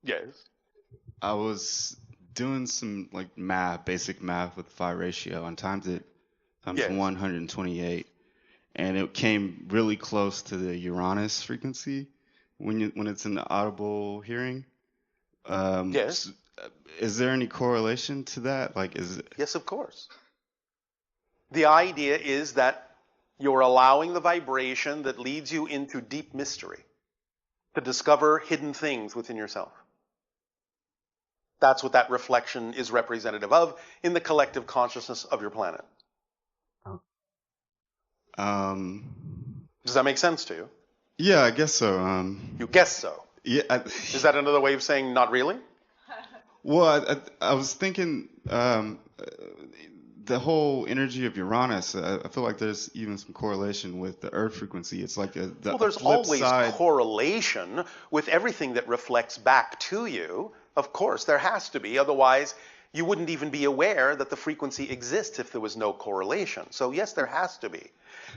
Yes. I was doing some like math, basic math with phi ratio, and times it times Yes. 128, and it came really close to the Uranus frequency when it's in the audible hearing. Yes. Is there any correlation to that? Like, is it? Yes, of course. The idea is that you're allowing the vibration that leads you into deep mystery to discover hidden things within yourself. That's what that reflection is representative of in the collective consciousness of your planet. Does that make sense to you? Yeah, I guess so. You guess so. Yeah. Is that another way of saying not really? Well, I was thinking the whole energy of Uranus. I feel like there's even some correlation with the Earth frequency. It's like Well, there's flip always side. correlation with everything that reflects back to you. Of course, there has to be. Otherwise, you wouldn't even be aware that the frequency exists if there was no correlation. So yes, there has to be.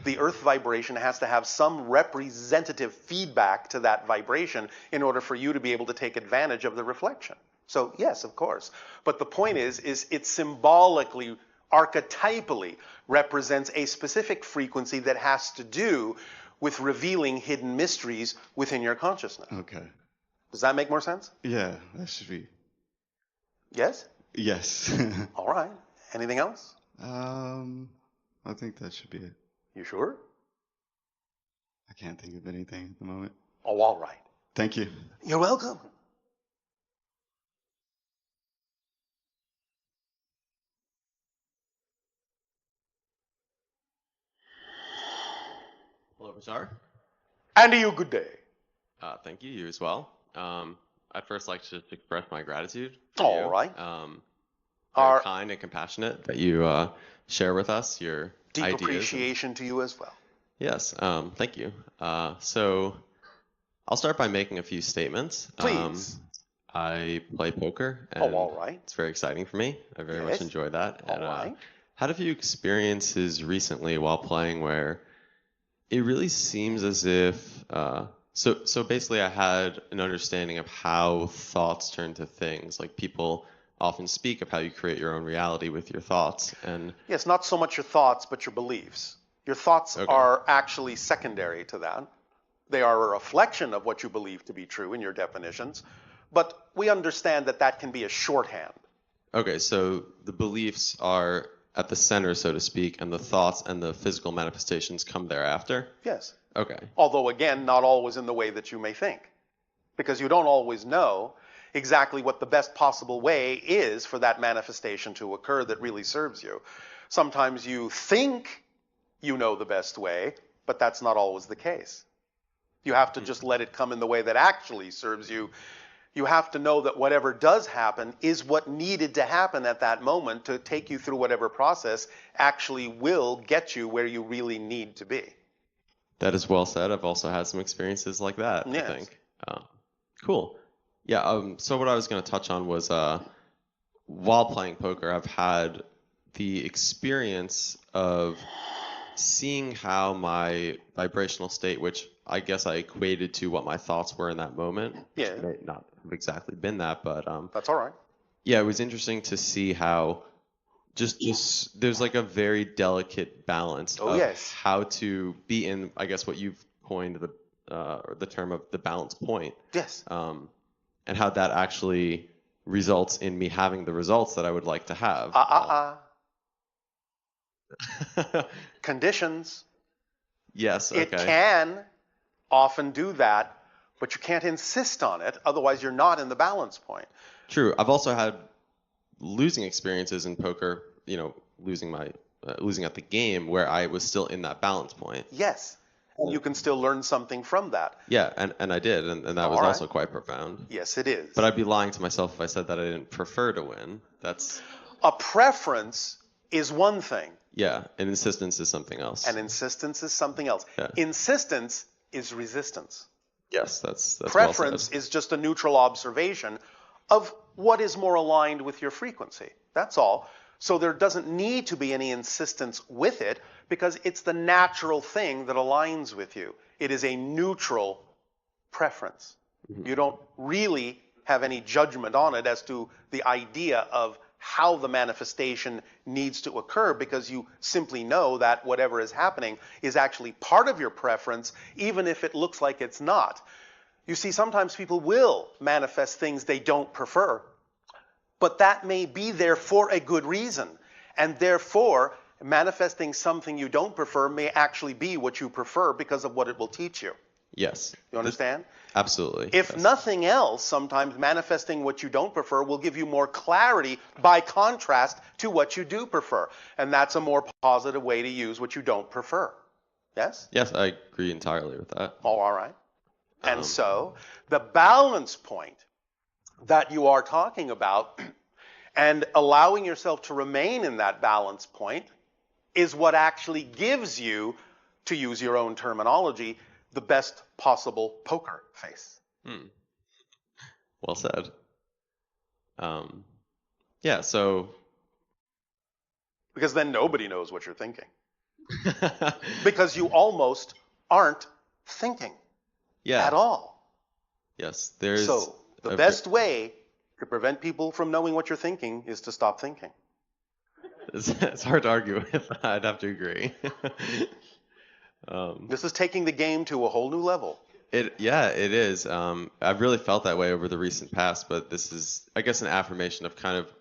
The Earth vibration has to have some representative feedback to that vibration in order for you to be able to take advantage of the reflection. So yes, of course. But the point is it symbolically, archetypally represents a specific frequency that has to do with revealing hidden mysteries within your consciousness. Okay. Does that make more sense? Yeah, that should be. Yes? Yes. All right. Anything else? I think that should be it. You sure? I can't think of anything at the moment. Oh, all right. Thank you. You're welcome. Hello, Bashar. And to you, good day. Thank you. You as well. I'd first like to just express my gratitude. All you. right. Very kind and compassionate that you share with us your Deep ideas. appreciation to you as well. Yes. Thank you. So I'll start by making a few statements. Please. I play poker, and all right. it's very exciting for me. I very much enjoy that. All And right. had a few experiences recently while playing where it really seems as if so basically I had an understanding of how thoughts turn to things. Like people often speak of how you create your own reality with your thoughts, and Yes, not so much your thoughts, but your beliefs. Your thoughts are actually secondary to that. They are a reflection of what you believe to be true in your definitions, but we understand that that can be a shorthand. okay, so the beliefs are at the center, so to speak, and the thoughts and the physical manifestations come thereafter? Yes. Okay. Although, again, not always in the way that you may think, because you don't always know exactly what the best possible way is for that manifestation to occur that really serves you. Sometimes you think you know the best way, but that's not always the case. You have to just let it come in the way that actually serves you. You have to know that whatever does happen is what needed to happen at that moment to take you through whatever process actually will get you where you really need to be. That is well said. I've also had some experiences like that, Yes. I think. Cool. Yeah, so what I was going to touch on was while playing poker, I've had the experience of seeing how my vibrational state, which I guess I equated to what my thoughts were in that moment, Yeah. which may not have exactly been that, but That's all right. yeah, it was interesting to see how just there's like a very delicate balance of yes. how to be in, I guess, what you've coined the term of the balance point. Yes. And how that actually results in me having the results that I would like to have. Conditions. Yes, okay. It can often do that, but you can't insist on it. Otherwise, you're not in the balance point. True. I've also had losing experiences in poker, losing at the game where I was still in that balance point. Yes. You can still learn something from that. Yeah, and I did, and that was also quite profound. Yes, it is. But I'd be lying to myself if I said that I didn't prefer to win. That's a preference is one thing. Yeah, and insistence is something else. And insistence is something else. Yeah. Insistence is resistance. Yes, that's preference well said. Is just a neutral observation of what is more aligned with your frequency. That's all. So there doesn't need to be any insistence with it because it's the natural thing that aligns with you. It is a neutral preference. Mm-hmm. You don't really have any judgment on it as to the idea of how the manifestation needs to occur, because you simply know that whatever is happening is actually part of your preference, even if it looks like it's not. You see, sometimes people will manifest things they don't prefer, but that may be there for a good reason. And therefore, manifesting something you don't prefer may actually be what you prefer because of what it will teach you. Yes. You understand? Absolutely. If yes. nothing else, sometimes manifesting what you don't prefer will give you more clarity by contrast to what you do prefer. And that's a more positive way to use what you don't prefer. Yes? Yes, I agree entirely with that. Oh, all right. And so the balance point that you are talking about and allowing yourself to remain in that balance point is what actually gives you, to use your own terminology, the best possible poker face. Well said. Yeah, so... Because then nobody knows what you're thinking. Because you almost aren't thinking at all. Yes, there's... So the best way to prevent people from knowing what you're thinking is to stop thinking. It's hard to argue with. I'd have to agree. This is taking the game to a whole new level. It is. I've really felt that way over the recent past, but this is, I guess, an affirmation of kind of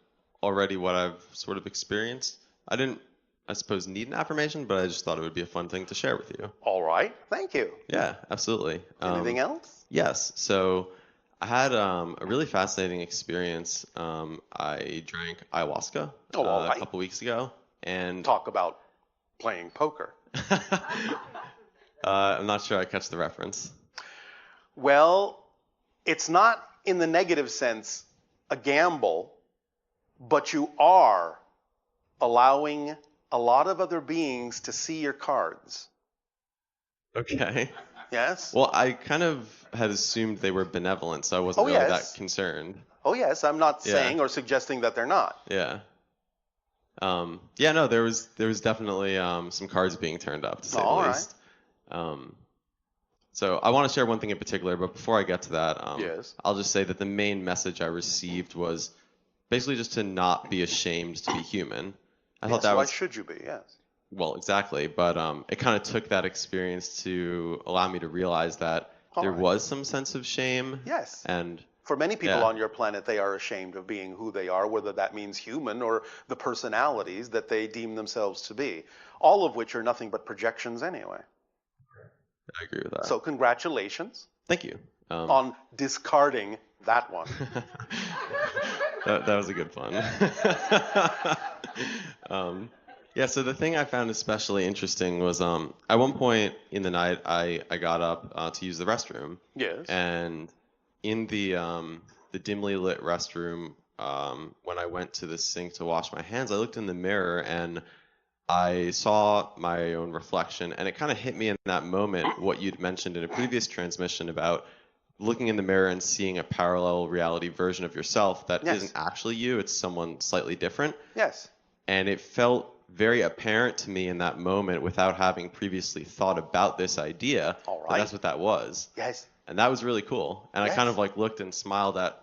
already what I've sort of experienced. I didn't, I suppose, need an affirmation, but I just thought it would be a fun thing to share with you. All right. Thank you. Yeah, absolutely. Anything else? Yes. So I had a really fascinating experience. I drank ayahuasca a couple weeks ago, and talk about playing poker. I'm not sure I catch the reference. Well, it's not in the negative sense a gamble, but you are allowing a lot of other beings to see your cards. Okay. Yes? Well, I kind of had assumed they were benevolent, so I wasn't really that concerned. Oh, yes. I'm not saying or suggesting that they're not. Yeah. No, there was definitely some cards being turned up, to say the least. So I want to share one thing in particular, but before I get to that, I'll just say that the main message I received was basically just to not be ashamed to be human. I thought that was... Why should you be? Yes. Well, exactly, but it kind of took that experience to allow me to realize that there was some sense of shame. Yes. And for many people on your planet, they are ashamed of being who they are, whether that means human or the personalities that they deem themselves to be, all of which are nothing but projections anyway. I agree with that. So congratulations. Thank you. On discarding that one. that was a good pun. So the thing I found especially interesting was at one point in the night I got up to use the restroom. Yes. And in the dimly lit restroom, when I went to the sink to wash my hands, I looked in the mirror and I saw my own reflection, and it kind of hit me in that moment what you'd mentioned in a previous transmission about looking in the mirror and seeing a parallel reality version of yourself that isn't actually you, it's someone slightly different. Yes. And it felt very apparent to me in that moment without having previously thought about this idea. All right. That that's what that was. Yes. And that was really cool. And I kind of like looked and smiled at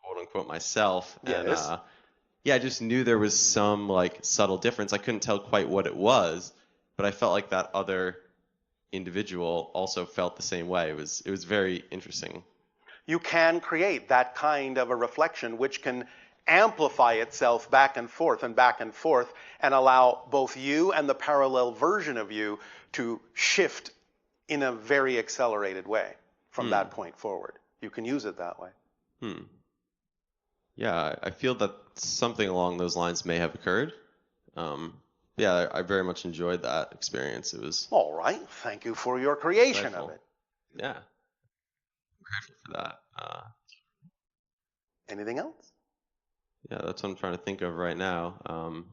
quote unquote myself. Yes. And I just knew there was some like subtle difference. I couldn't tell quite what it was, but I felt like that other individual also felt the same way. It was very interesting. You can create that kind of a reflection which can amplify itself back and forth and allow both you and the parallel version of you to shift in a very accelerated way from that point forward. You can use it that way. Yeah, I feel that something along those lines may have occurred. I very much enjoyed that experience. It was... All right. Thank you for your creation of it. Yeah. I'm grateful for that. Anything else? Yeah, that's what I'm trying to think of right now.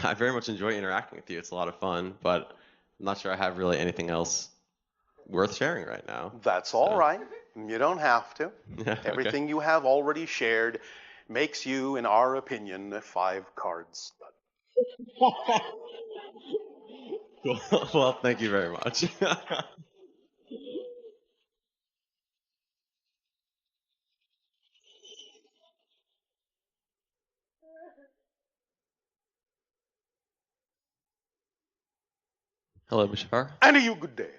I very much enjoy interacting with you. It's a lot of fun, but I'm not sure I have really anything else worth sharing right now. That's all right. You don't have to. Yeah, Everything you have already shared makes you, in our opinion, a 5-card stud. Cool. Well, thank you very much. Hello, Bashar. And you good day.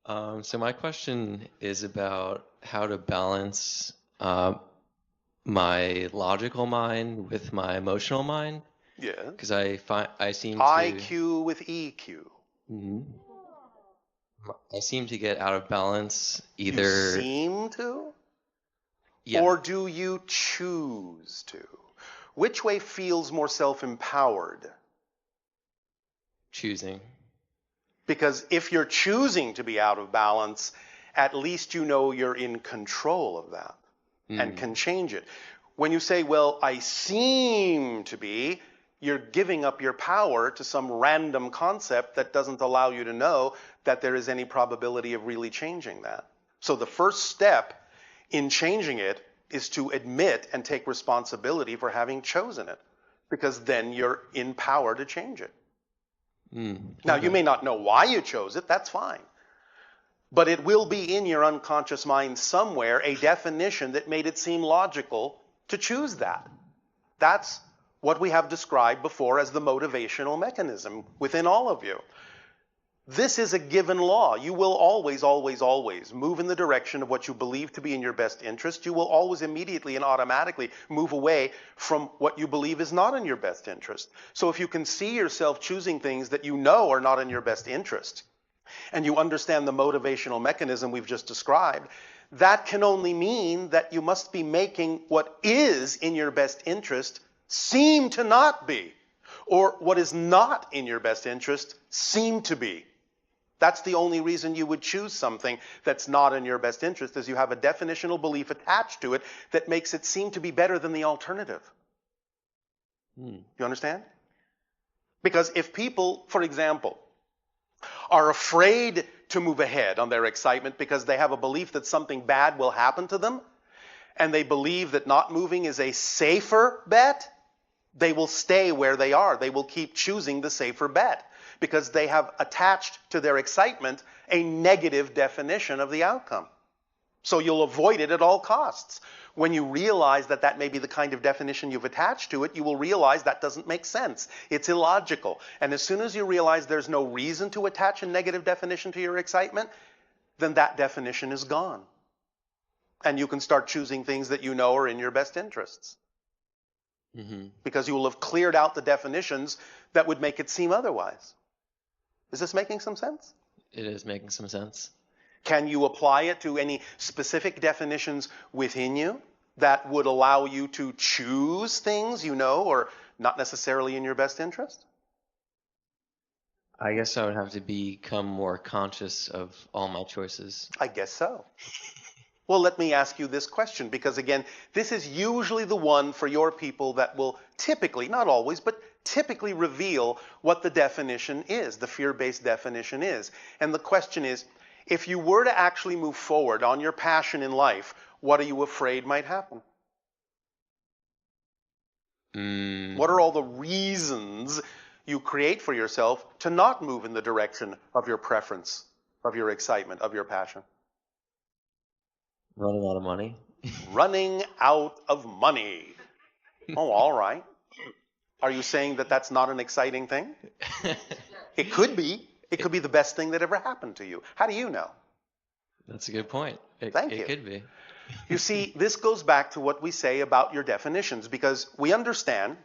So my question is about how to balance my logical mind with my emotional mind, Yes. because I seem to IQ with EQ. Mhm. I seem to get out of balance You either. seem to? Yeah. Or do you choose to? Which way feels more self-empowered? Choosing. Because if you're choosing to be out of balance, at least you know you're in control of that and can change it. When you say, well, I seem to be, you're giving up your power to some random concept that doesn't allow you to know that there is any probability of really changing that. So the first step in changing it is to admit and take responsibility for having chosen it, because then you're in power to change it. Now, you may not know why you chose it, that's fine. But it will be in your unconscious mind somewhere a definition that made it seem logical to choose that. That's what we have described before as the motivational mechanism within all of you. This is a given law. You will always, always, always move in the direction of what you believe to be in your best interest. You will always immediately and automatically move away from what you believe is not in your best interest. So if you can see yourself choosing things that you know are not in your best interest, and you understand the motivational mechanism we've just described, that can only mean that you must be making what is in your best interest seem to not be, or what is not in your best interest seem to be. That's the only reason you would choose something that's not in your best interest, is you have a definitional belief attached to it that makes it seem to be better than the alternative. You understand? Because if people, for example, are afraid to move ahead on their excitement because they have a belief that something bad will happen to them, and they believe that not moving is a safer bet, they will stay where they are. They will keep choosing the safer bet because they have attached to their excitement a negative definition of the outcome. So you'll avoid it at all costs. When you realize that that may be the kind of definition you've attached to it, you will realize that doesn't make sense. It's illogical. And as soon as you realize there's no reason to attach a negative definition to your excitement, then that definition is gone. And you can start choosing things that you know are in your best interests. Because you will have cleared out the definitions that would make it seem otherwise. Is this making some sense? It is making some sense. Can you apply it to any specific definitions within you that would allow you to choose things you know are not necessarily in your best interest? I guess I would have to become more conscious of all my choices. I guess so. Well, let me ask you this question, because again, this is usually the one for your people that will typically, not always, but typically reveal what the definition is, the fear-based definition is. And the question is, if you were to actually move forward on your passion in life, what are you afraid might happen? What are all the reasons you create for yourself to not move in the direction of your preference, of your excitement, of your passion? Running out of money. Running out of money. Oh, all right. Are you saying that that's not an exciting thing? It could be. It could be the best thing that ever happened to you. How do you know? That's a good point. Thank you. It could be. You see, this goes back to what we say about your definitions, because we understand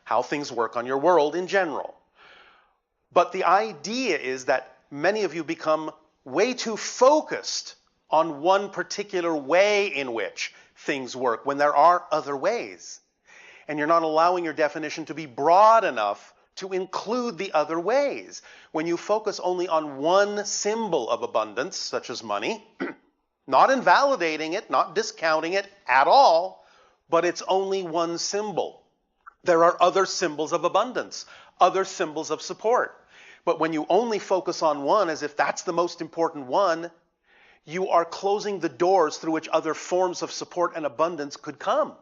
how things work on your world in general. But the idea is that many of you become way too focused on one particular way in which things work when there are other ways. And you're not allowing your definition to be broad enough to include the other ways. When you focus only on one symbol of abundance, such as money, not invalidating it, not discounting it at all, but it's only one symbol. There are other symbols of abundance, other symbols of support. But when you only focus on one as if that's the most important one, you are closing the doors through which other forms of support and abundance could come,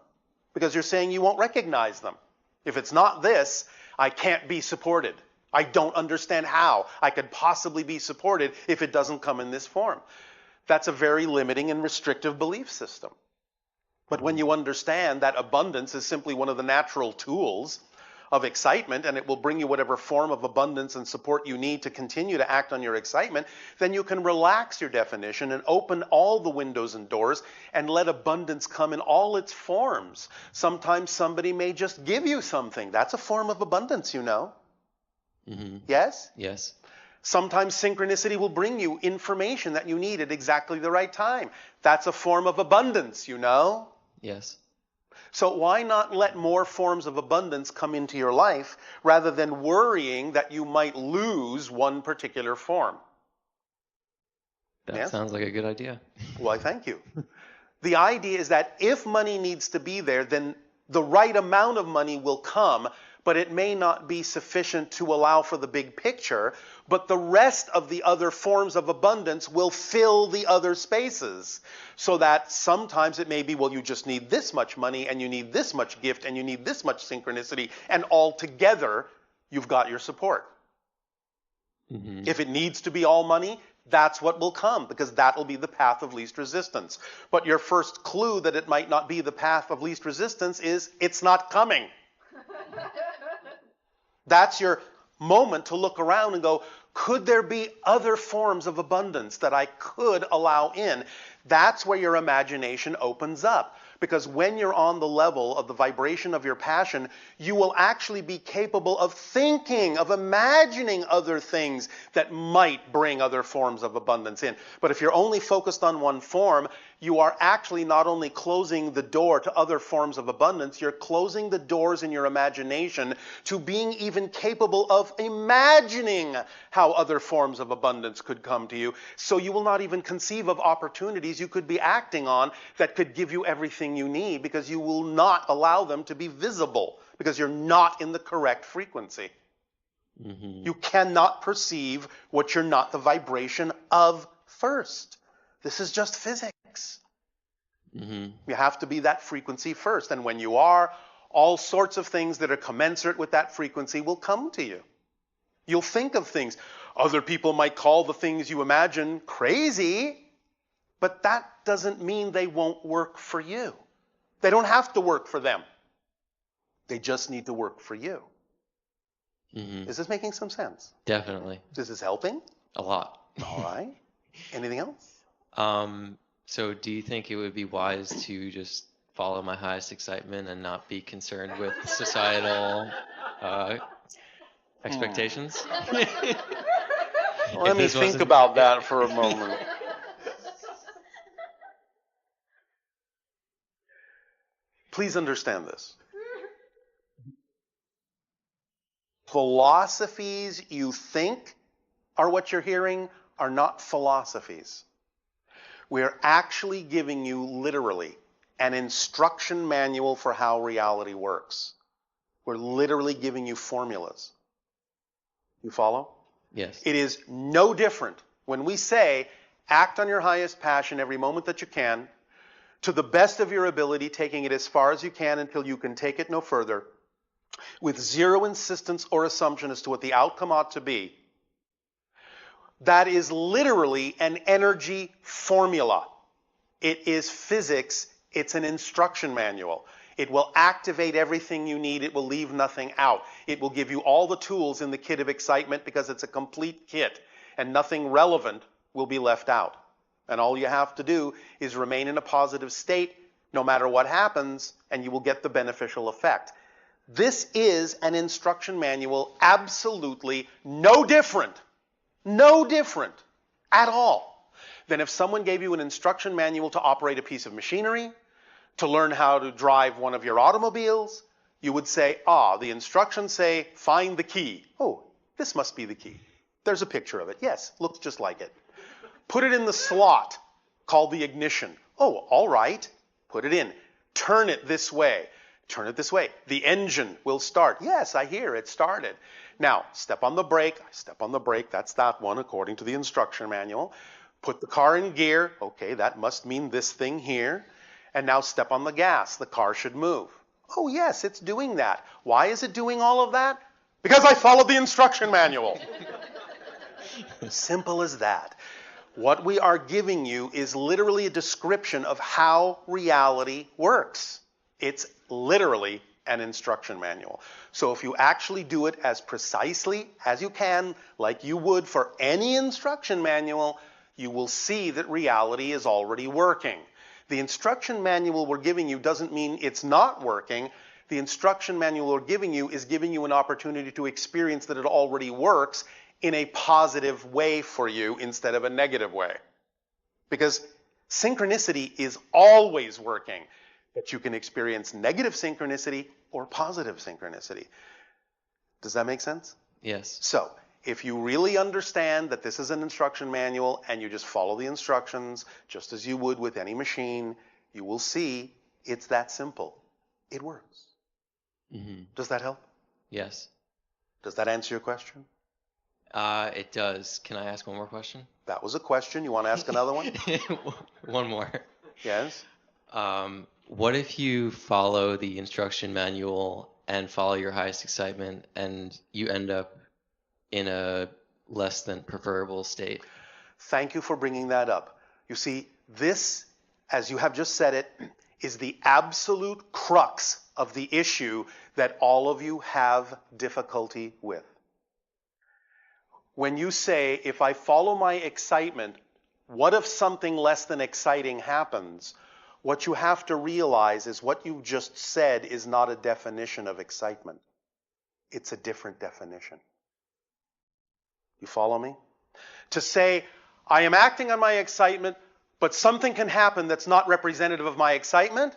because you're saying you won't recognize them. If it's not this, I can't be supported. I don't understand how I could possibly be supported if it doesn't come in this form. That's a very limiting and restrictive belief system. But when you understand that abundance is simply one of the natural tools of excitement, and it will bring you whatever form of abundance and support you need to continue to act on your excitement, then you can relax your definition and open all the windows and doors and let abundance come in all its forms. Sometimes somebody may just give you something. That's a form of abundance, you know. Yes? Yes. Sometimes synchronicity will bring you information that you need at exactly the right time. That's a form of abundance, you know. Yes. So why not let more forms of abundance come into your life rather than worrying that you might lose one particular form? That Yes? sounds like a good idea. Why, thank you. The idea is that if money needs to be there, then the right amount of money will come, but it may not be sufficient to allow for the big picture, but the rest of the other forms of abundance will fill the other spaces. So that sometimes it may be, well, you just need this much money, and you need this much gift, and you need this much synchronicity, and all together, you've got your support. If it needs to be all money, that's what will come, because that will be the path of least resistance. But your first clue that it might not be the path of least resistance is it's not coming. That's your moment to look around and go, could there be other forms of abundance that I could allow in? That's where your imagination opens up. Because when you're on the level of the vibration of your passion, you will actually be capable of thinking, of imagining other things that might bring other forms of abundance in. But if you're only focused on one form, you are actually not only closing the door to other forms of abundance, you're closing the doors in your imagination to being even capable of imagining how other forms of abundance could come to you. So you will not even conceive of opportunities you could be acting on that could give you everything you need, because you will not allow them to be visible, because you're not in the correct frequency. You cannot perceive what you're not the vibration of first. This is just physics. You have to be that frequency first. And when you are, all sorts of things that are commensurate with that frequency will come to you. You'll think of things. Other people might call the things you imagine crazy, but that doesn't mean they won't work for you. They don't have to work for them. They just need to work for you. Is this making some sense? Definitely. Is this helping? A lot. All right. Anything else? So do you think it would be wise to just follow my highest excitement and not be concerned with societal expectations? Let me think about that for a moment. Please understand this. Philosophies you think are what you're hearing are not philosophies. We're actually giving you literally an instruction manual for how reality works. We're literally giving you formulas. You follow? Yes. It is no different when we say, act on your highest passion every moment that you can, to the best of your ability, taking it as far as you can until you can take it no further, with zero insistence or assumption as to what the outcome ought to be. That is literally an energy formula. It is physics. It's an instruction manual. It will activate everything you need. It will leave nothing out. It will give you all the tools in the kit of excitement, because it's a complete kit, and nothing relevant will be left out. And all you have to do is remain in a positive state no matter what happens, and you will get the beneficial effect. This is an instruction manual, absolutely no different at all than if someone gave you an instruction manual to operate a piece of machinery, to learn how to drive one of your automobiles. You would say, the instructions say, find the key. Oh, this must be the key. There's a picture of it. Yes, looks just like it. Put it in the slot called the ignition. Oh, all right. Put it in. Turn it this way. Turn it this way. The engine will start. Yes, I hear it started. Now, step on the brake. Step on the brake. That's that one according to the instruction manual. Put the car in gear. Okay, that must mean this thing here. And now step on the gas. The car should move. Oh, yes, it's doing that. Why is it doing all of that? Because I followed the instruction manual. Simple as that. What we are giving you is literally a description of how reality works. It's literally an instruction manual. So if you actually do it as precisely as you can, like you would for any instruction manual, you will see that reality is already working. The instruction manual we're giving you doesn't mean it's not working. The instruction manual we're giving you is giving you an opportunity to experience that it already works in a positive way for you instead of a negative way. Because synchronicity is always working, but you can experience negative synchronicity or positive synchronicity. Does that make sense? Yes. So, if you really understand that this is an instruction manual and you just follow the instructions just as you would with any machine, you will see it's that simple. It works. Mm-hmm. Does that help? Yes. Does that answer your question? It does. Can I ask one more question? That was a question. You want to ask another one? One more. Yes. What if you follow the instruction manual and follow your highest excitement and you end up in a less than preferable state? Thank you for bringing that up. You see, this, as you have just said it, is the absolute crux of the issue that all of you have difficulty with. When you say, if I follow my excitement, what if something less than exciting happens? What you have to realize is what you just said is not a definition of excitement. It's a different definition. You follow me? To say, I am acting on my excitement, but something can happen that's not representative of my excitement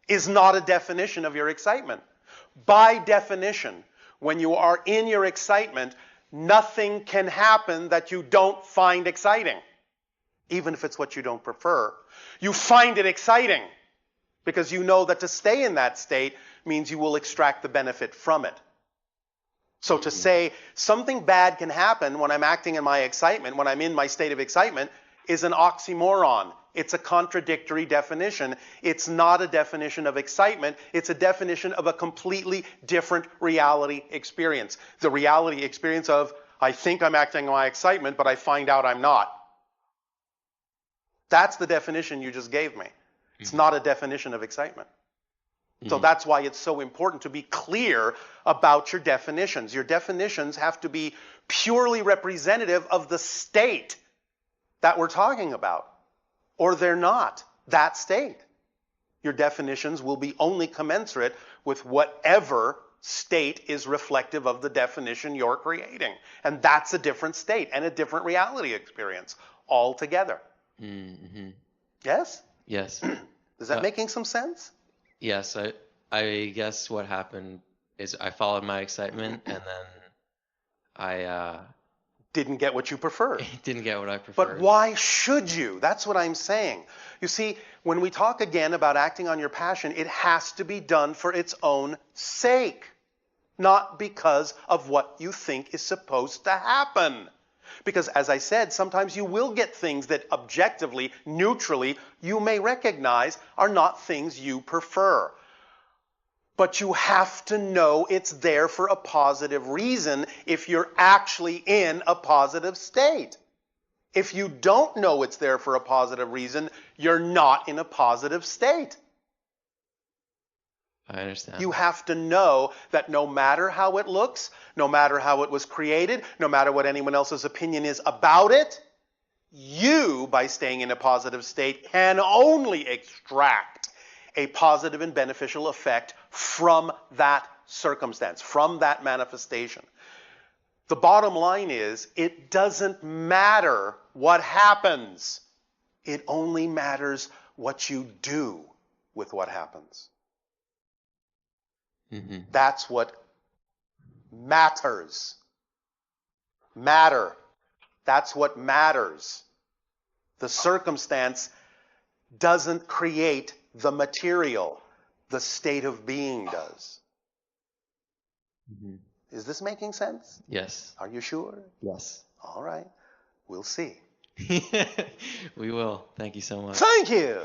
is not a definition of your excitement. By definition, when you are in your excitement, nothing can happen that you don't find exciting, even if it's what you don't prefer. You find it exciting because you know that to stay in that state means you will extract the benefit from it. So to say something bad can happen when I'm acting in my excitement, when I'm in my state of excitement, is an oxymoron. It's a contradictory definition. It's not a definition of excitement. It's a definition of a completely different reality experience. The reality experience of, I think I'm acting on my excitement, but I find out I'm not. That's the definition you just gave me. It's not a definition of excitement. So that's why it's so important to be clear about your definitions. Your definitions have to be purely representative of the state that we're talking about, or they're not that state. Your definitions will be only commensurate with whatever state is reflective of the definition you're creating. And that's a different state and a different reality experience altogether. Mm-hmm. Yes? Yes. Is that making some sense? Yes. I guess what happened is I followed my excitement and then I Didn't get what you preferred. didn't get what I preferred. But why should you? That's what I'm saying. You see, when we talk again about acting on your passion, it has to be done for its own sake, not because of what you think is supposed to happen. Because as I said, sometimes you will get things that objectively, neutrally, you may recognize are not things you prefer. But you have to know it's there for a positive reason if you're actually in a positive state. If you don't know it's there for a positive reason, you're not in a positive state. I understand. You have to know that no matter how it looks, no matter how it was created, no matter what anyone else's opinion is about it, you, by staying in a positive state, can only extract a positive and beneficial effect from that circumstance, from that manifestation. The bottom line is, it doesn't matter what happens. It only matters what you do with what happens. Mm-hmm. That's what matters. Matter. That's what matters. The circumstance doesn't create the material. The state of being does. Mm-hmm. Is this making sense? Yes. Are you sure? Yes. All right. We'll see. We will. Thank you so much. Thank you.